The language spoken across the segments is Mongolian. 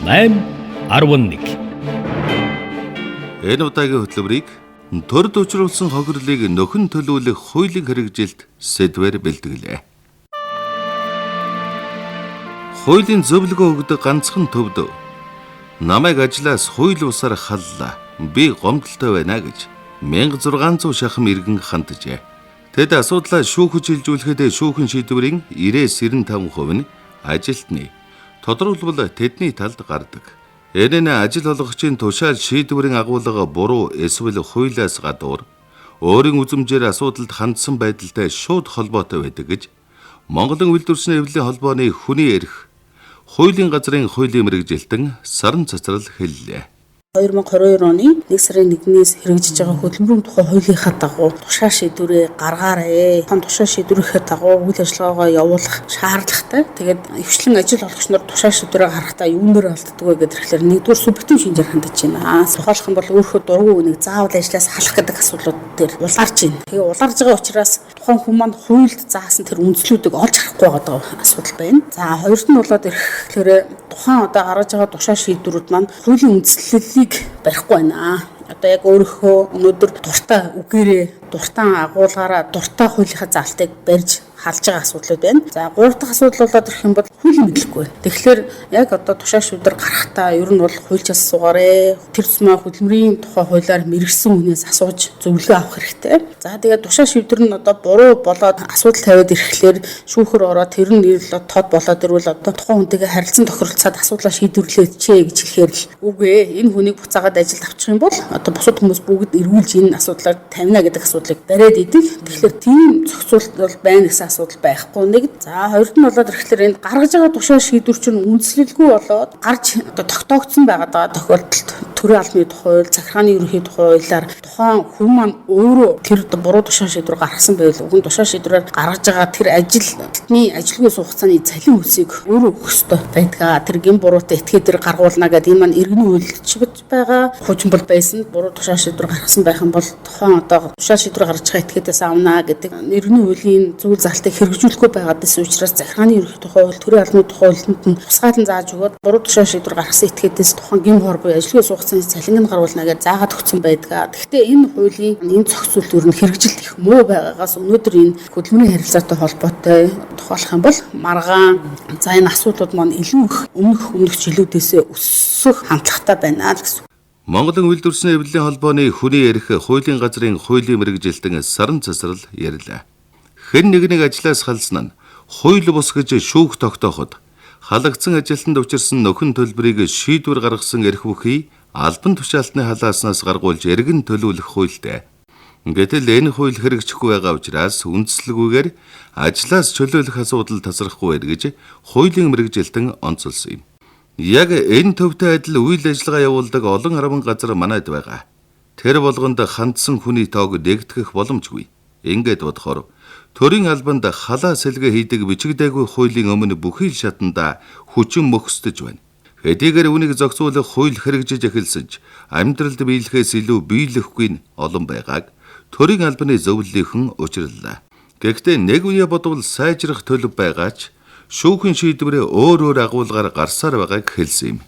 8.11. Энэ удаагийн хөтөлбөрийг төрд учруулсан хохирлыг нөхөн төлөвлөх хуулийн хэрэгжилт сэдвээр бэлтгэлээ. Хуулийн зөвлөгөө өгдөг ганцхан төвд намайг ажлаас хууль бусаар халлаа. Би гомдолтой байна гэж 1600 шахам иргэн ханджээ. Тэд асуудлаа шүүхэж шилжүүлэхэд шүүхэн шийдвэрийн 90-95% нь ажилтны тодорхойлбол тэдний талд гардаг. Энэ нь ажил олгогчийн тушаал шийдвэрийн агуулга буруу эсвэл хуулиас гадуур өөрийн үзмжээр асуудалд хандсан байдалтай шууд холбоотой байдаг гэж Монголын үйлдвэрчний эвлэлийн холбооны хүний эрх хуулийн газрын хуулийн мэргэжилтэн Саран Цацрал хэллээ. 2022 оны 1 сарын 1-ээс хэрэгжиж байгаа хөтөлбөрийн тухай хуулийнхаа дагуу тушаал шийдвэрээ гаргаарай. Тушаал шийдвэрийнхээ дагуу үйл ажиллагаагаа явуулах шаардлагатай. Тэгээд өвчлэн ажил олгогч нар тушаал шийдвэрээ гаргахдаа юунээр алддаг вэ гэдгээр нэгдүгээр субъектив шинжээр хандаж байна. Тухайлх юм бол өөрийнхөө дургүй үнийг заавал ажлаас халах гэдэг асуудлууд дээр улаарч байна. Тэгээ улаарж байгаа учраас тухайн хүн маань хуульд заасан тэр үндслүүдийг олж харахгүй байгаа асуудал байна. За хоёрт нь болоод ирэхээр тухайн одоо гаргаж байгаа тушаал шийдвэрүүд маань хуулийн үндслэлийг барихгүй байна. Одоо яг өөрийнхөө өнөөдөр дуртай үгээрээ, дуртай агуулгаараа, дуртай хуулийнхаа заалтыг барьж халж байгаа асуудлууд байна. За гурав дахь асуудал болоод ирэх юм бол хуулийн мэдлэггүй. Тэгэхээр яг одоо тушаал шийдвэр гаргахтаа ер нь бол хуульчаас суугаарэ. Тэр тусмаа хөдөлмөрийн тухай хуулиар мэрэгсэн хүнээс асууж зөвлөгөө авах хэрэгтэй. За тэгээд тушаал шийдвэр нь одоо буруу болоод асуудал тавиад ирэхлээр шүүхөр ороод тэр нь тод болоод ирвэл одоо тухайн хүнтэйгээ харилцан тохиролцоод асуудлаа шийдвэрлэжээ гэж хэлэхээр л үгүй ээ. Энэ хүнийг буцаагаад ажилд авчих юм бол одоо бусад хүмүүс бүгд эргүүлж энэ асуудлаар тавина гэдэг асуудлыг бариад идэг. Тэгэхээр тийм зохицуулт бол байна гэсэн асуудал байхгүй нэг. За хоёрт нь болоод ирэхлээр энэ гаргаж байгаа тушаал шийдвэр чинь үндэслэлгүй болоод гарч одоо тогтоогдсон байгаа тохиолдолд төрийн албаны хууль, захиргааны ерөнхий хуулиар тухайн хүн маань өөрөө тэр буруу тушаал шийдвэр гаргасан байвал уг нь тушаал шийдвэрээр гаргаж байгаа тэр ажилтны ажилгүй суух хугацааны цалин хөлсийг өөрөө өгөх ёстой байдаг. Тэр гин буруутай этгээд тэр гаргуулна гэдэг энэ маань иргэний үйлчлэж байгаа. Хуучин бол байсан буруу тушаал шийдвэр гаргасан байх юм бол тухайн одоо тушаал шийдвэр гаргаж байгаа этгээдээс авна гэдэг иргэний хуулийн зүйл залтыг хэрэгжүүлэхгүй байгаадаас учраас захиргааны ерөнхий хууль, төрийн албаны хуулинд нь тусгаалan зааж өгөөд буруу тушаал шийдвэр гаргасан этгээдээс тухайн гин хор буюу ажилгүй суух хугацааны цалинг гаргуулна гэж заагаад өгсөн байдаг. Гэхдээ энэ хуулийн энэ зохицуулт ер нь хэрэгжилт их муу байгаагаас өнөөдөр энэ хөдөлмөрийн харилцаатай холбоотой тухайлах юм бол маргаан за энэ асуудлууд маань илүү их өмнөх жилүүдээс өсөх хандлагатай байна гэсэн. Монголын үйлдвэрчний эвлэлийн холбооны хүний эрх хуулийн газрын хуулийн мэргэжилтэн Саран Цацрал ярьлаа. Хэн нэгнийг ажлаас халсан нь хууль бус гэж шүүх тогтооход халагдсан ажилтнанд учирсан нөхөн төлбөрийг шийдвэр гаргасан эрх бүхий албан тушаалтны халааснаас гаргуулж эргэн төлөвлөх хуультай. Гэтэл энэ хууль хэрэгжихгүй байгаа учраас үндслэгүйгээр ажлаас чөлөөлөх асуудал тасрахгүй байна гэж хуулийн мэргэжилтэн онцолсон юм. Яг энэ төвтэй адил үйл ажиллагаа явуулдаг олон арван газар манайд байгаа. Тэр болгонд хандсан хүний тоог нэгтгэх боломжгүй. Ингээд бодохоор төрийн албанд халаа сэлгэ хийдэг бичигдээгүй хуулийн өмнө бүхий л шатанда хүчин мөхсдөж байна. Хэдийгээр үнийг зохицуулах хууль хэрэгжиж эхэлсэн ч амьдралд биелэхээс илүү биелэхгүй нь олон байгааг төрийн албаны зөвлөлийнхэн учрлаа. Гэхдээ нэг үе бодвол сайжрах төлөв байгаа ч шүүхийн шийдвэрээ өөр агуулгаар гарсаар байгааг хэлсэн юм.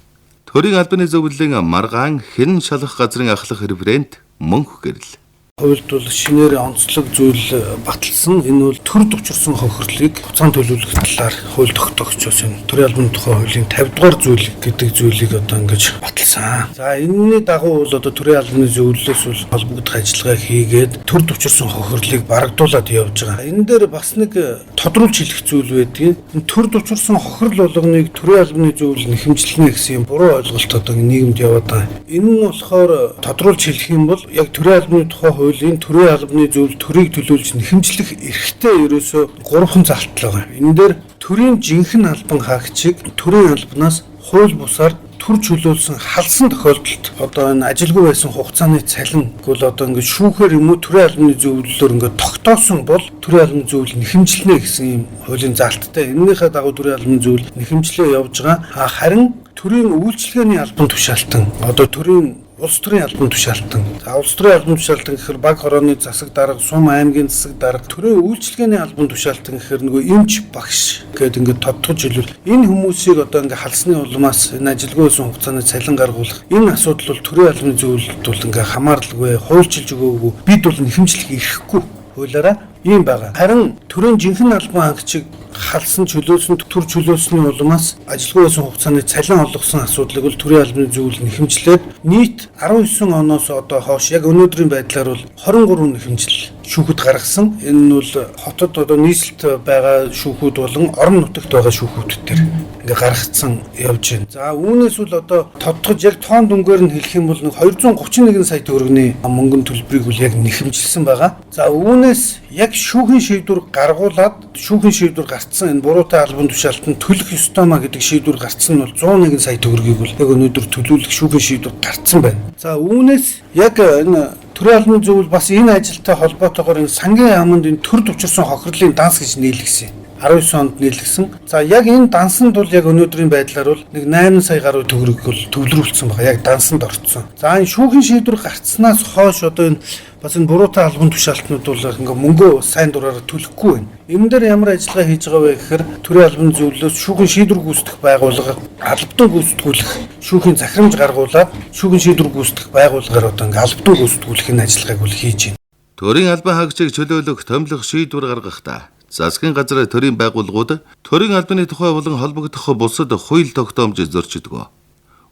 Төрийн албаны зөвлөлийн маргаан хэн шалгах газрын ахлах референт мөнх гэрэл. Хуульд бол шинээр онцлог зүйл баталсан. Энэ бол төрд учирсан хохирлыг хугацаанд төлөвлөх талаар хууль тогтоогчоос энэ төрийн албаны тухай хуулийн 50 дугаар зүйл гэдэг зүйлийг одоо ингэж баталсан. За энэний дагуу бол одоо төрийн албаны зөвлөлөөс бол холбогдох ажиллагаа хийгээд төрд учирсан хохирлыг барагдуулаад явж байгаа. Энэ дээр бас нэг тодруулж хэлэх зүйл байдгийг. Энэ төрд учирсан хохирол болгоныг төрийн албаны зөвлөл нэхэмжлэнэ гэсэн юм буруу ойлголт одоо нийгэмд яваад байгаа. Энэ нь болохоор тодруулж хэлэх юм бол яг төрийн албаны тухай хуулийн төрийн албаны зөвлөл төрийг төлөөлж нэхэмжлэх эрхтэй ерөөсөө 3 залтал байгаа. Энэ дээр төрийн жинхэнэ албан хаагчийг төрийн албанаас хууль бусаар төр чөлөөлсөн халсан тохиолдолд одоо энэ ажилгүй байсан хугацааны цалин гол одоо ингээд шүүхээр юм уу төрийн албаны зөвлөлөөр ингээд тогтоосон бол төрийн албаны зөвлөл нэхэмжлэнэ гэсэн юм хуулийн залттай. Энэнийхээ дагуу төрийн албаны зөвлөл нэхэмжлээ явж байгаа. Харин төрийн үйлчилгээний албан тушаалтан одоо төрийн улс төрийн албан тушаалтан. За улс төрийн албан тушаалтан гэхээр баг хорооны засаг дарга, сум аймгийн засаг дарга, төрийн үйлчилгээний албан тушаалтан гэхээр нөгөө эмч багш гэдэг ингээд тодтогч хэлбэл энэ хүмүүсийг одоо ингээд халсны улмаас энэ ажилгүйсэн хугацааны цалин гаргуулах энэ асуудал бол төрийн албаны зөвлөлд бол ингээд хамааралгүй, хуульчилж өгөөгүй, бид бол нэхэмжлэх ирэхгүй хуулиараа ийм байгаа. Харин төрийн жинхэнэ албан хаагчийг халсан чөлөөсөн төр чөлөөсний улмаас ажилгүй байсан хугацааны цалин олгосон асуудлыг бол төрийн албаны зөвлөл нэхэмжлээд нийт 19 оноос одоо хойш яг өнөөдрийн байдлаар бол 23 нэхэмжил шүүхэд гаргасан. Энэ нь бол хотод одоо нийслэлд байгаа шүүхүүд болон орон нутагт байгаа шүүхүүд төр ингээ гаргацсан явж байна. За үүнээс бол одоо тодтогч яг тоон дүнгээр нь хэлэх юм бол 231 сая төгрөгийн мөнгөний төлбөрийг бол яг нэхэмжилсэн байгаа. За үүнээс яг шүүхийн шийдвэр гаргуулад шүүхийн шийдвэр гарцсан энэ буруутай албан тушаалтанд төлөх ёстой маа гэдэг шийдвэр гарцсан нь бол 101 сая төгрөгийг бол яг өнөөдөр төлөвлөх шүүхийн шийдвэр гарцсан байна. За үүнээс яг энэ төрийн албаны зөвлөл бас энэ ажилтай холбоотойгоор энэ сангийн яамд энэ төр төвчөрсөн хохирлын данс гэж нийлгэсэн. 19 онд нийлгэсэн. За яг энэ дансанд бол яг өнөөдрийн байдлаар бол нэг 8 сая гаруй төгрөг бол төвлөрүүлсэн байгаа. Яг дансанд орцсон. За энэ шүүхийн шийдвэр гарцснаас хойш одоо энэ бас энэ буруутай албан тушаалтнууд бол ингээ мөнгөө сайн дураараа төлөхгүй байна. Энэ дээр ямар ажиллагаа хийж байгаа вэ гэхээр төрийн албаны зөвлөлөөс шүүхийн шийдвэр гүйцэтгэх байгууллага албадан гүйцэтгүүлэх шүүхийн захирамж гаргуулаад шүүхийн шийдвэр гүйцэтгэх байгууллагаар одоо ингээ албадан гүйцэтгүүлэхийн ажиллагааг бол хийж байна. Төрийн албан хаагчийг чөлөөлөх томилох шийдвэр гаргахдаа засгийн газар төрийн байгууллагууд төрийн албаны тухай болон холбогдох бусад хууль тогтоомж зөрчдөг.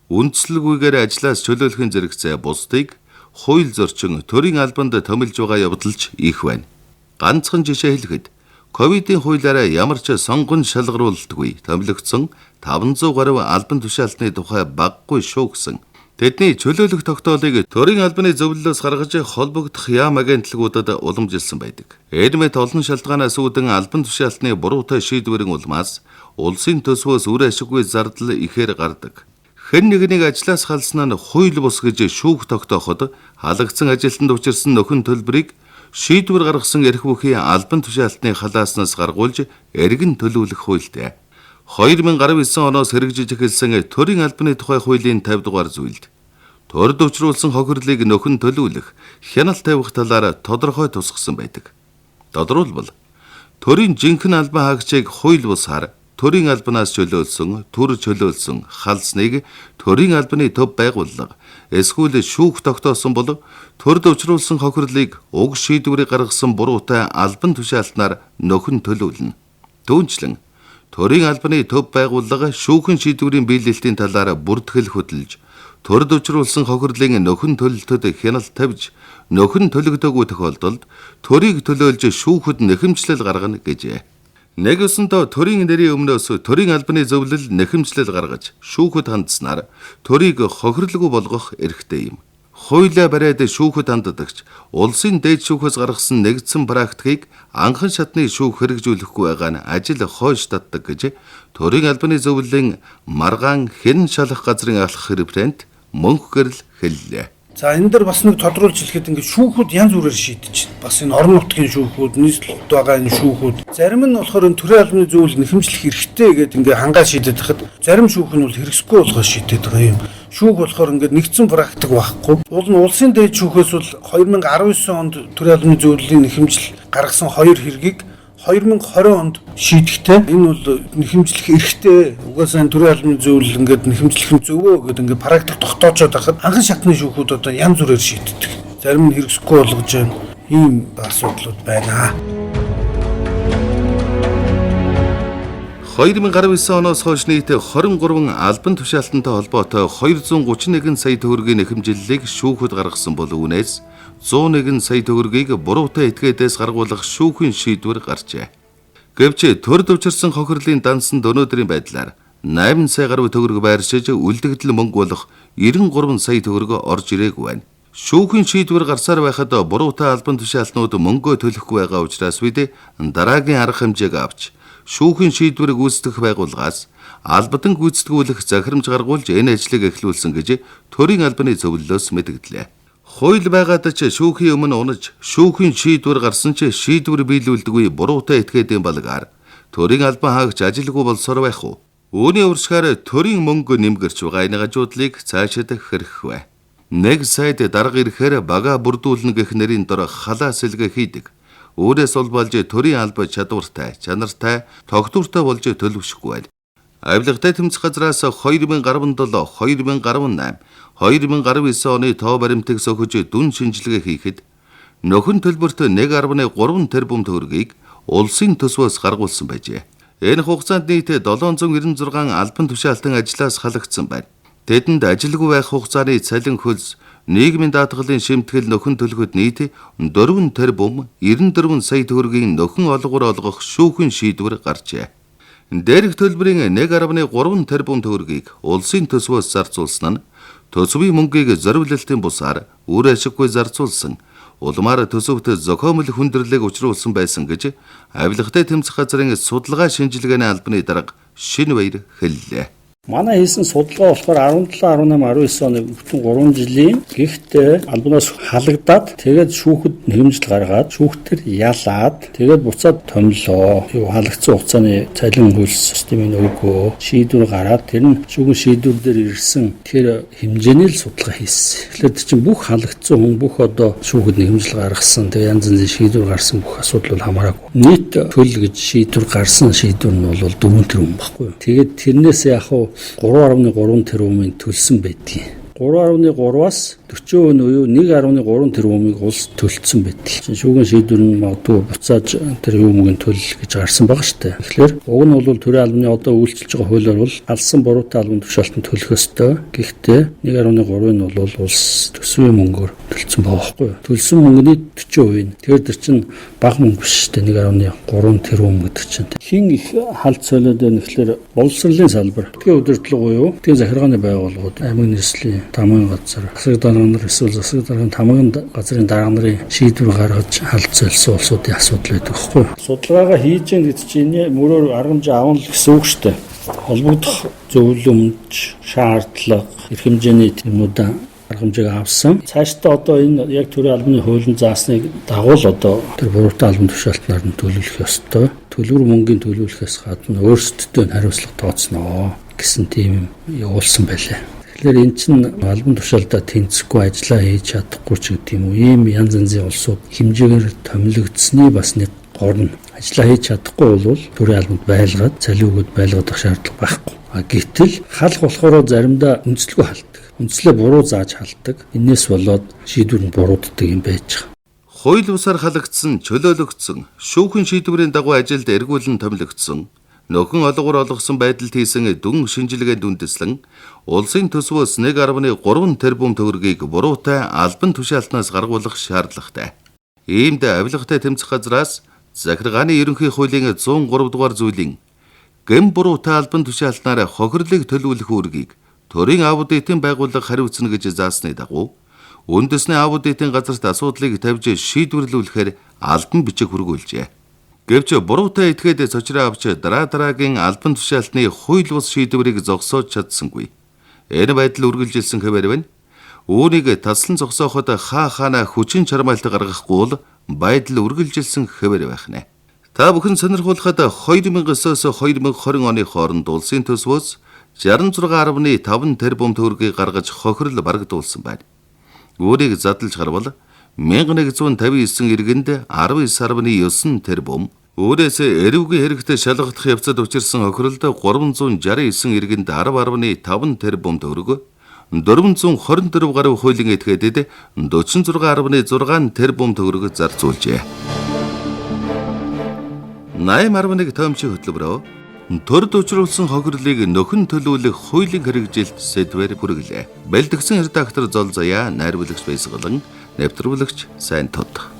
Үндслэгүйгээр ажлаас чөлөөлөхийн зэрэгцээ бусдыг хууль зөрчин төрийн албанд томилж байгаа явдалч их байна. Ганцхан жишээ хэлэхэд ковидын хуулиараа ямар ч сонгон шалгаруулалтгүй томилогдсон 500 гаруй албан тушаалтны тухай баггүй шүүгсэн. Тэдний чөлөөлөх тогтоолыг төрийн албаны зөвлөлөөс гаргаж холбогдох яам агентлагуудад уламжилсан байдаг. Эдмэт олон шалтгаанаас үүдэн албан тушаалтны буруутай шийдвэрийн улмаас улсын төсвөөс үр ашиггүй зардал ихээр гардаг. Хэн нэгнийг ажлаас халсан нь хууль бус гэж шүүх тогтооход халагдсан ажилтнанд учирсан нөхөн төлбөрийг шийдвэр гаргасан эрх бүхий албан тушаалтны халааснаас гаргуулж эргэн төлөвлөх хуультай. 2019 оноос хэрэгжиж эхэлсэн төрийн албаны тухай хуулийн 50 дугаар зүйлд төрд учруулсан хохирлыг нөхөн төлөвлөх, хяналт тавих талаар тодорхой тусгасан байдаг. Тодорхойлбол төрийн жинхэнэ албан хаагчийг хууль бусаар төрийн албанаас чөлөөлсөн, төр чөлөөлсөн халсныг төрийн албаны төв байгууллага эсвэл шүүх тогтоосон бол төрд учруулсан хохирлыг уг шийдвэрийг гаргасан буруутай албан тушаалтнаар нөхөн төлөвлөнө. Түүнчлэн төрийн албаны төв байгууллага шүүхэн шийдвэрийн биелэлтийн талаар бүртгэл хөдөлж, төрд учруулсан хохирлын нөхөн төлөлтөд хяналт тавьж, нөхөн төлөгдөөгүй тохиолдолд төрийг төлөөлж шүүхэд нэхэмжлэл гаргана гэжээ. Нэгүсэндөө төрийн нэрийн өмнөөс төрийн албаны зөвлөл нэхэмжлэл гаргаж, шүүхэд хандсанаар төрийг хохирлгүй болгох эрхтэй юм. Хуулиа бариад шүүхэд ханддагч улсын дээд шүүхээс гаргасан нэгдсэн практикийг анхан шатны шүүх хэрэгжүүлэхгүй байгаа нь ажил хойш татдаг гэж төрийн албаны зөвлөлийн маргаан хэн шалах газрын алхах референт Мөнх гэрэл хэллээ. За энэ дээр бас нэг тодруулж хэлэхэд ингээд шүүхүүд янз бүрээр шийдэж байна. Бас энэ орон нутгийн шүүхүүд, нийслэлд байгаа энэ шүүхүүд. Зарим нь болохоор энэ төрийн албаны зөвлөл нэхэмжлэх хэрэгтэй гэдэг ингээд хангаа шийдэд хахад зарим шүүх нь бол хэрэгсэхгүй болгож шийдэд байгаа юм. Шүүх болохоор ингээд нэгдсэн практик байхгүй. Уул нь улсын дээд шүүхээс бол 2019 онд төрийн албаны зөвлөлийн нэхэмжил гаргасан 2 хэргийг 2020 онд шийдэхдээ энэ бол нэхэмжлэх эрхтэй. Угаасаа энэ төрийн албаны зөвлөл ингээд нэхэмжлэх нь зөвөө гэдэг ингээд практик тогтоочод байхад анхан шатны шүүхүүд одоо янз бүрээр шийддэг. Зарим нь хэрэгсэхгүй болгож байна. Ийм асуудлууд байна. 2019 оноос хойш нийт 23 албан тушаалтантай холбоотой 231 сая төгрөгийн нэхэмжиллийг шүүхэд гаргасан бол үүнээс 101 сая төгрөгийг буруутай этгээдээс гаргуулах шүүхийн шийдвэр гарчээ. Гэвч төрд учирсан хохирлын дансанд өнөөдрийн байдлаар 8 сая гаруй төгрөг байршиж үлдэгдэл мөнгө болох 93 сая төгрөг орж ирээгүй байна. Шүүхийн шийдвэр гарсаар байхад буруутай албан тушаалтнууд мөнгөө төлөхгүй байгаа учраас бид дараагийн арга хэмжээг авч шүүхийн шийдвэрийг гүйцэтгэх байгууллагаас албадан гүйцэтгүүлэх захирамж гаргуулж энэ ажлыг эхлүүлсэн гэж төрийн албаны зөвлөлөөс мэдгдлээ. Хууль байгаад ч шүүхийн өмнө унаж шүүхийн шийдвэр гарсан ч шийдвэр биелүүлдэггүй буруутай этгээдийн балгаар төрийн албан хаагч ажилгүй болсоор байх уу? Үүний урьдчилан төрийн мөнгө нэмгэрч байгаа энэ гажуудлыг цаашид хэрхэх вэ? Нэг сайд дарга ирэхээр бага бүрдүүлнэ гэх нэрийн дор халаа сэлгэ хийдэг. Өөрөөс бол болж төрийн алба чадвартай, чанартай, тогтвортой болж төлөвшөхгүй байл. Авилгатай тэмцэх газраас 2017, 2018, 2019 оны тоо баримтыг сөхөж дүн шинжилгээ хийхэд нөхөн төлбөрт 1.3 тэрбум төгрөгийг улсын төсвөөс гаргуулсан байжээ. Энэ хугацаанд нийт 796 албан тушаалтан ажлаас халагдсан байна. Тэдэнд ажилгүй байх хугацааны цалин хөлс, нийгмийн даатгалын шимтгэл нөхөн төлөхөд нийт 4 тэрбум 94 сая төгрөгийн нөхөн олгоор олгох шүүхэн шийдвэр гарчээ. Дээрх төлбөрийн 1.3 тэрбум төгрөгийг улсын төсвөөс зарцуулсан нь төсвийн мөнгийг зориулалтын бусаар үр ашиггүй зарцуулсан улмаар төсөвт зохиомл хүндрэлийг учруулсан байсан гэж авилгатай тэмцэх газрын судалгаа шинжилгээний албаны дарга Шинэ Баяр хэллээ. Манай хийсэн судалгаа болохоор 17, 18, 19 оны бүтэн 3 жилийн гэхдээ албанаас халагдаад тэгээд шүүхэд нэмжил гаргаад шүүхтэр ялаад тэгээд буцаад томлоо. Юу халагдсан хугацааны цалин хөлс системийн өгөө шийдвэр гараад тэр нь шүүхэн шийдвэр дээр ирсэн тэр хэмжээний л судалгаа хийсэн. Тэгэхээр тэр чинь бүх халагдсан хүн бүх одоо шүүхэд нэмжил гаргасан тэгээд янз янзын шийдвэр гарсан бүх асуудал бол хамаараагүй. Нийт төл гэж шийдвэр гарсан шийдвэр нь бол 4 тэрбум баггүй. Тэгээд тэрнээс яг 3.3 тэрбумын төлсөн байдгийг. 3.3-аас 40% буюу 1.3 тэрбумыг улс төлцсөн байдгийг. Шүүгийн шийдвэр нь магадгүй буцааж тэр юмгийн төл гэж гарсан байгаа шүү дээ. Тэгэхээр уг нь бол төрийн албаны одоо үйлчилж байгаа хуулиар бол алсан буруутай албан тушаалтанд төлөх ёстой. Гэхдээ 1.3-ыг нь бол улс төсвийн мөнгөөр төлцсөн байгаа байхгүй юу? Төлсөн мөнгөний 40%. Тэгэхээр тэр чинь бага мөнгө биш шүү дээ. 1.3 тэрбум гэдэг чинь. Хин их халт солиод байна гэхээр боловсролын салбар. Тэтгэн удирдлага буюу тэтгэн захиргааны байгууллагууд, аймаг нийслэлийн тамгын газар, засаг дарга нар эсвэл засаг даргын тамгын газрын дарга нарын шийдвэр гаргаж халт солисон улсуудын асуудал байдаг байхгүй юу? Судалгаагаа хийж байгаа гэдэг чинь энэ мөрөөр арга хэмжээ авах гэсэн үг шүү дээ. Холбогдох зөвлөмж, шаардлага, эрх хэмжээний юмудаа арга хэмжээг авсан. Цаашдаа одоо энэ яг төрийн албаны хуулийн заасныг дагуул одоо тэр буруутай албан тушаалтнаар нь төлөвлөх ёстой. Төлбөр мөнгөний төлөвлөхөөс гадна өөрсдөдөө хариуцлага тооцноо гэсэн тийм явуулсан байлаа. Тэгэхээр эн чинь албан тушаалтаа тэнцэхгүй ажиллаа хийж чадахгүй ч гэдэг юм уу. Ийм янз янзын улсууд хэмжээгээр томилогдсны бас нэг горно. Ажиллаа хийж чадахгүй бол төрийн албанд байлгаад цалин өгөөд байлгах шаардлага байхгүй. Гэтэл халах болохоор заримдаа үндэслэгүй халдаг. Үндслээ буруу зааж халдаг. Энээс болоод шийдвэр нь бурууддаг юм байж байгаа. Хууль бусаар халагдсан, чөлөөлөгдсөн, шүүхэн шийдвэрийн дагуу ажилд эргүүлэн томилогдсон, нөхөн олгоор олгосон байдалд хийсэн дүн шинжилгээнд үндэслэн улсын төсвөөс 1.3 тэрбум төгрөгийг буруутай албан тушаалтнаас гаргуулах шаардлагатай. Иймд авилгатай тэмцэх газраас захиргааны ерөнхий хуулийн 103 дугаар зүйлийн гэм буруутай албан тушаалтнаар хохирлыг төлөвлөх үүргийг төрийн аудитын байгууллага хариуцна гэж заасны дагуу үндэсний аудитын газарт асуудлыг тавьж шийдвэрлүүлэхээр албан бичиг хүргүүлжээ. Гэвч буруутай этгээд цочроо авч дараагийн албан тушаалтны хууль бус шийдвэрийг зогсоож чадсангүй. Энэ байдал үргэлжилсэн хэвээр байна. Үүнийг таслан зогсооход хаана хүчин чармайлт гаргахгүй бол байдал үргэлжилсэн хэвээр байх нэ. Та бүхэн сонирхолтой 2009-оос 2020 оны хооронд улсын төсвөөс 66.5 тэрбум төгрөгийг гаргаж хохирол барагдуулсан байна. Үүнийг задлж харвал 1159 иргэнд 19.9 тэрбум, өөрөөс эрүүгийн хэрэгтэй шалгах явцад учирсан хохиролд 369 иргэнд 10.5 тэрбум төгрөг, 424 гаруй хуулийн этгээдэд 46.6 тэрбум төгрөг зарцуулжээ. 8.1 томчийн хөтөлбөрөөр төрд учруулсан хохирлыг нөхөн төлөвлөх хуулийн хэрэгжилт сэдвээр хүргэлээ. Бэлтгэсэн редактор Зол Заяа, найруулагч Баясгалан, нэвтрүүлэгч Сайн Тод.